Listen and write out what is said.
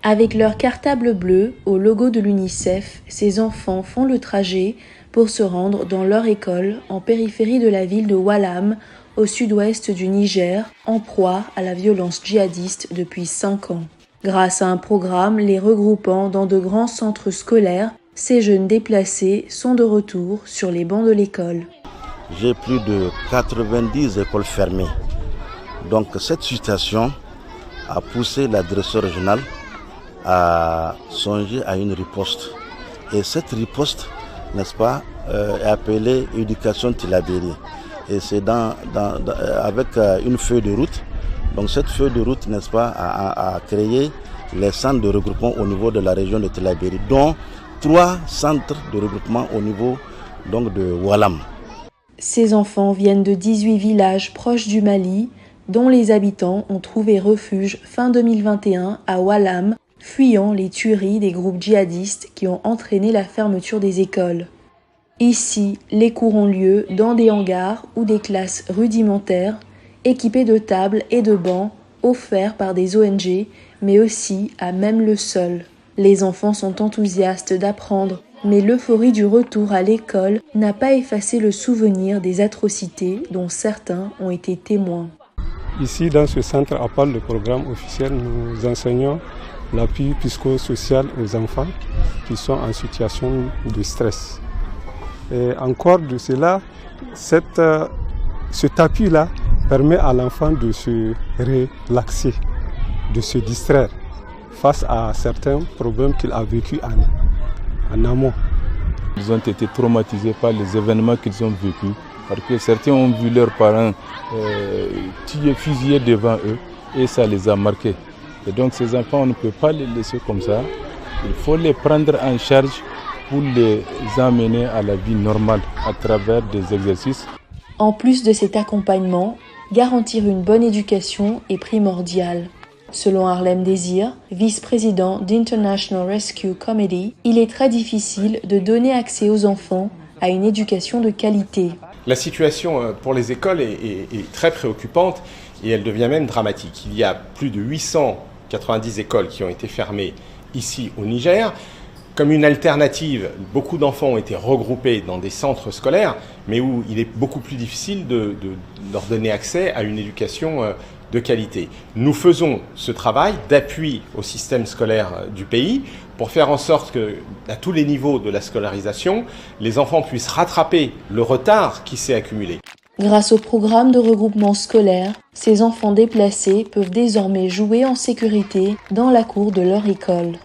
Avec leur cartable bleu au logo de l'UNICEF, ces enfants font le trajet pour se rendre dans leur école en périphérie de la ville de Wallam, au sud-ouest du Niger, en proie à la violence djihadiste depuis 5 ans. Grâce à un programme les regroupant dans de grands centres scolaires, ces jeunes déplacés sont de retour sur les bancs de l'école. J'ai plus de 90 écoles fermées. Donc cette situation a poussé la direction régionale à songer à une riposte. Et cette riposte, n'est-ce pas, est appelée éducation Tillabéri. Et c'est avec une feuille de route. Donc cette feuille de route, n'est-ce pas, a créé les centres de regroupement au niveau de la région de Tillabéri, dont 3 centres de regroupement au niveau donc, de Wallam. Ces enfants viennent de 18 villages proches du Mali, dont les habitants ont trouvé refuge fin 2021 à Wallam, fuyant les tueries des groupes djihadistes qui ont entraîné la fermeture des écoles. Ici, les cours ont lieu dans des hangars ou des classes rudimentaires, équipées de tables et de bancs offerts par des ONG, mais aussi à même le sol. Les enfants sont enthousiastes d'apprendre, mais l'euphorie du retour à l'école n'a pas effacé le souvenir des atrocités dont certains ont été témoins. Ici, dans ce centre, à part le programme officiel, nous enseignons l'appui psychosocial aux enfants qui sont en situation de stress. Et encore de cela, cet appui-là permet à l'enfant de se relaxer, de se distraire face à certains problèmes qu'il a vécu en amont. Ils ont été traumatisés par les événements qu'ils ont vécus, parce que certains ont vu leurs parents tués, fusillés devant eux, et ça les a marqués. Et donc ces enfants, on ne peut pas les laisser comme ça. Il faut les prendre en charge pour les amener à la vie normale à travers des exercices. En plus de cet accompagnement, garantir une bonne éducation est primordial. Selon Harlem Désir, vice-président d'International Rescue Committee, il est très difficile de donner accès aux enfants à une éducation de qualité. La situation pour les écoles est très préoccupante et elle devient même dramatique. Il y a plus de 890 écoles qui ont été fermées ici au Niger. Comme une alternative, beaucoup d'enfants ont été regroupés dans des centres scolaires, mais où il est beaucoup plus difficile de leur donner accès à une éducation de qualité. Nous faisons ce travail d'appui au système scolaire du pays pour faire en sorte que, à tous les niveaux de la scolarisation, les enfants puissent rattraper le retard qui s'est accumulé. Grâce au programme de regroupement scolaire, ces enfants déplacés peuvent désormais jouer en sécurité dans la cour de leur école.